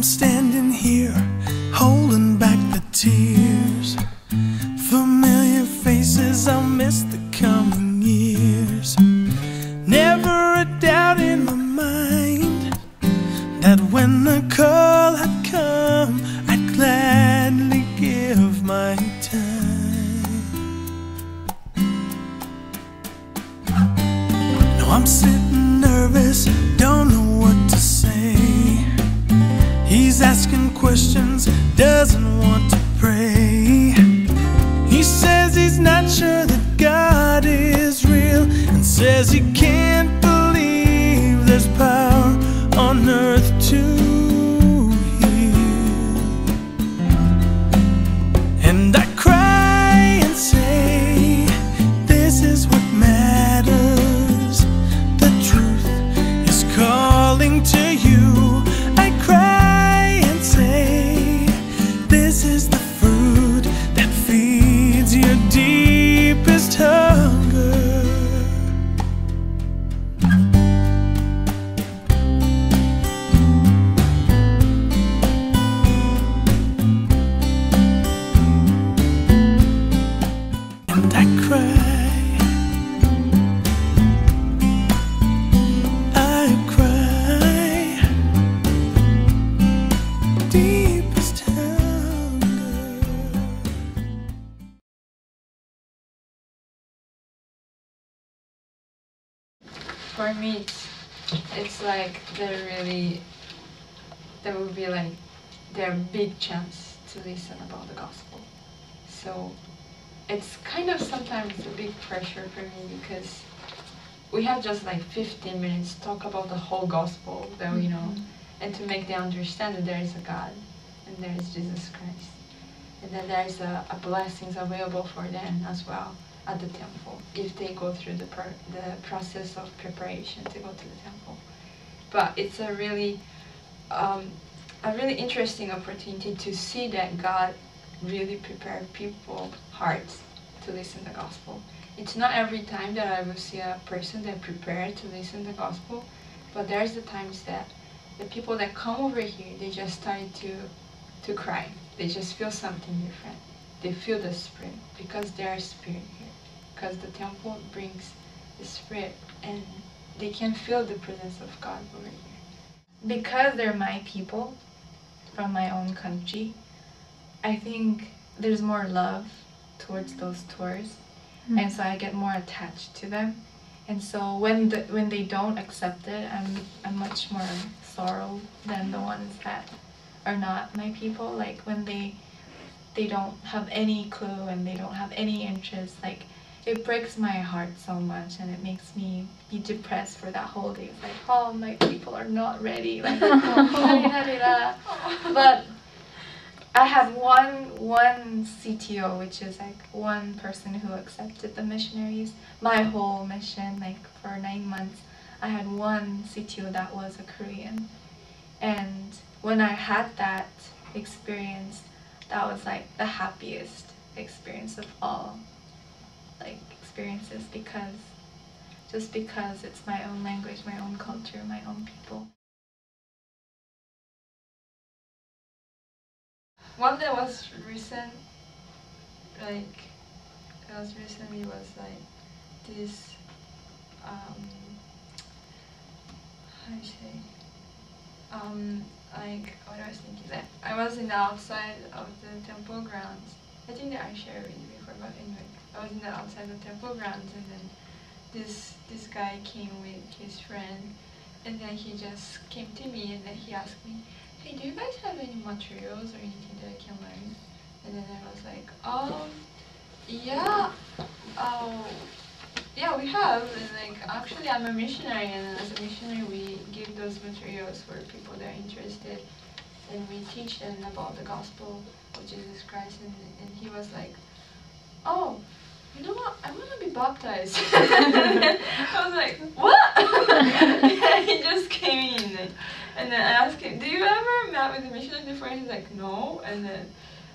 standing here, holding back the tears. Familiar faces, I'll miss the coming years. Never a doubt in my mind that when the call had come, I'd gladly give my time. Now I'm sitting nervous, don't know what to say. He's asking questions, doesn't want to pray. He says he's not sure that God is real, and says he can't believe there's power on earth to heal. And I cry and say, this is what matters. The truth is calling to you. I cry and say, this is the fruit that feeds your deepest hunger. And I cry, deepest hunger. For me, it's like there will be like there are big chance to listen about the gospel. So it's kind of sometimes a big pressure for me, because we have just like 15 minutes to talk about the whole gospel that we know, and to make them understand that there is a God and there is Jesus Christ, and that there is a blessings available for them as well at the temple if they go through the process of preparation to go to the temple. But it's a really interesting opportunity to see that God really prepared people's hearts to listen to the gospel. It's not every time that I will see a person that prepared to listen to the gospel, but there's the times that the people that come over here, they just started to cry. They just feel something different. They feel the Spirit, because there is Spirit here. Because the temple brings the Spirit, and they can feel the presence of God over here. Because they're my people from my own country, I think there's more love towards those tours, and so I get more attached to them. And so when they don't accept it, I'm much more sorrow than the ones that are not my people. Like when they don't have any clue and they don't have any interest, like it breaks my heart so much, and it makes me be depressed for that whole day. It's like, oh, my people are not ready. Like, but I had one CTO, which is like one person who accepted the missionaries. My whole mission, like for 9 months, I had one CTO that was a Korean. And when I had that experience, that was like the happiest experience of all experiences, because it's my own language, my own culture, my own people. One that was recent, was this, how do you say, what I was thinking, that I was in the outside of the temple grounds. I think that I shared with you before, but anyway, I was in the outside of the temple grounds, and then this guy came with his friend, and then he just came to me, and then he asked me, hey, do you guys have any materials or anything that I can learn? And then I was like, yeah, we have. And like, actually, I'm a missionary, and as a missionary, we give those materials for people that are interested, and we teach them about the gospel of Jesus Christ. And he was like, oh, you know what? I want to be baptized. I was like, what? And he just came in, and then I asked him, do you ever met with a missionary before? And he's like, no. And then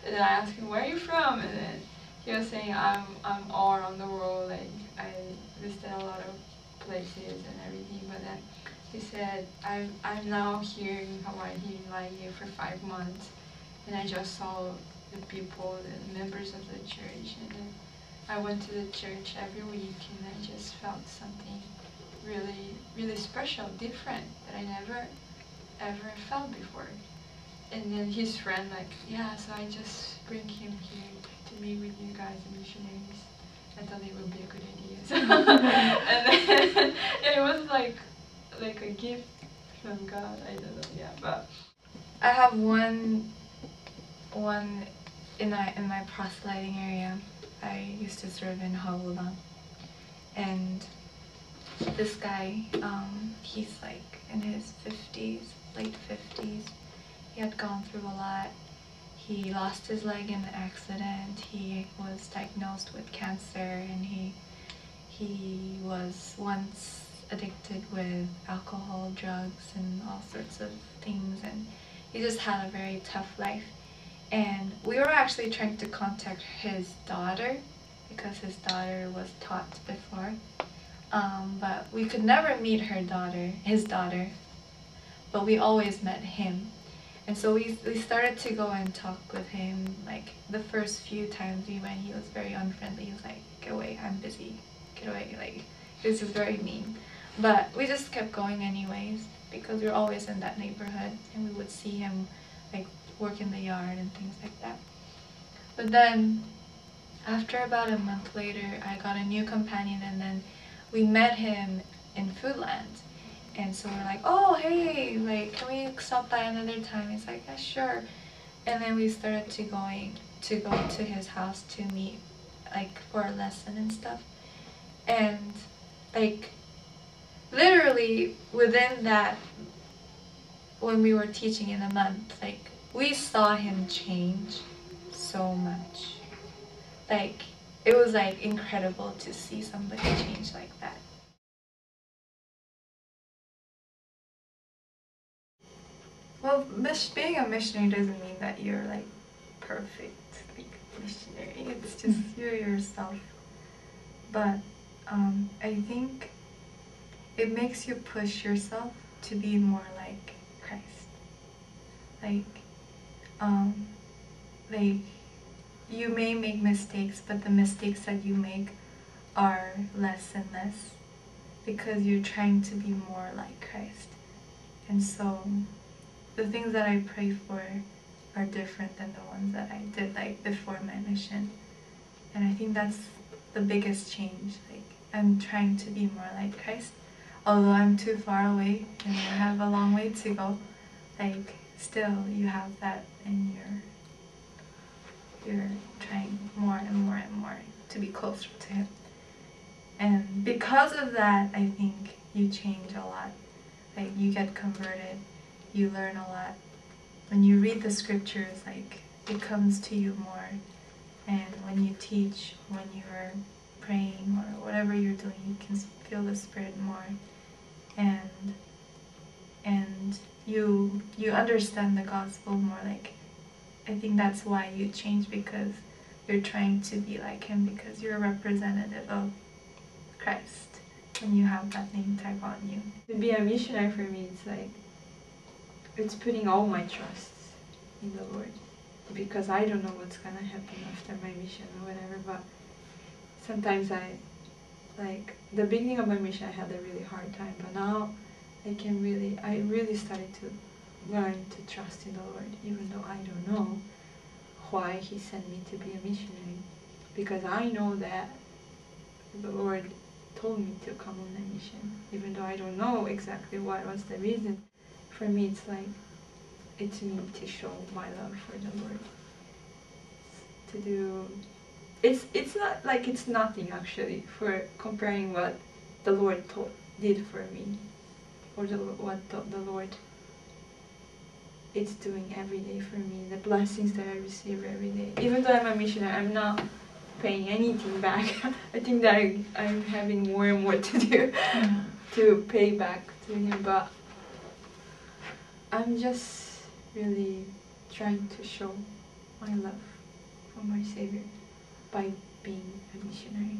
I asked him, where are you from? And then he was saying, I'm all around the world. Like, I visited a lot of places and everything. But then He said, I'm now here in Hawaii, in Laie for 5 months, and I just saw the people, the members of the church, and then I went to the church every week, and I just felt something really, really special, different, that I never ever felt before. And then his friend like, yeah, so I just bring him here to meet with you guys, the missionaries. I thought it would be a good idea. So and then it was like a gift from God. I don't know, yeah. But I have one in my proselyting area. I used to serve in Haula, and this guy, he's like in his 50s, late 50s. He had gone through a lot. He lost his leg in an accident. He was diagnosed with cancer, and he was once addicted with alcohol, drugs, and all sorts of things, and he just had a very tough life. And we were actually trying to contact his daughter because his daughter was taught before, but we could never meet his daughter, but we always met him. And so we started to go and talk with him. Like the first few times we went, he was very unfriendly. He was like, get away, I'm busy, get away. Like, he was just very mean. But we just kept going anyways because we were always in that neighborhood, and we would see him like work in the yard and things like that. But then after about a month later, I got a new companion, and then we met him in Foodland. And so we're like, oh, hey, like, can we stop by another time? He's like, yeah, sure. And then we started to go to his house to meet, like, for a lesson and stuff. And, like, literally within that, when we were teaching in a month, like, we saw him change so much. Like, it was, like, incredible to see somebody change like that. Well, being a missionary doesn't mean that you're like perfect, like missionary. It's just you're yourself. But I think it makes you push yourself to be more like Christ. Like, um, like you may make mistakes, but the mistakes that you make are less and less because you're trying to be more like Christ. And so the things that I pray for are different than the ones that I did like before my mission. And I think that's the biggest change. Like, I'm trying to be more like Christ. Although I'm too far away and I have a long way to go, like, still you have that, and you're trying more and more and more to be closer to Him. And because of that, I think you change a lot. Like, you get converted. You learn a lot. When you read the scriptures, like, it comes to you more. And when you teach, when you're praying or whatever you're doing, you can feel the Spirit more. And you understand the gospel more. Like, I think that's why you change, because you're trying to be like Him, because you're a representative of Christ when you have that name tag on you. To be a missionary for me, it's like, it's putting all my trust in the Lord, because I don't know what's gonna happen after my mission or whatever. But sometimes like the beginning of my mission, I had a really hard time, but now I really started to learn to trust in the Lord, even though I don't know why He sent me to be a missionary, because I know that the Lord told me to come on a mission, even though I don't know exactly what was the reason. For me, it's like, it's me to show my love for the Lord. To do, it's not like it's nothing actually for comparing what the Lord did for me, or what the Lord is doing every day for me, the blessings that I receive every day. Even though I'm a missionary, I'm not paying anything back. I think that I'm having more and more to do to pay back to Him, but I'm just really trying to show my love for my Savior by being a missionary.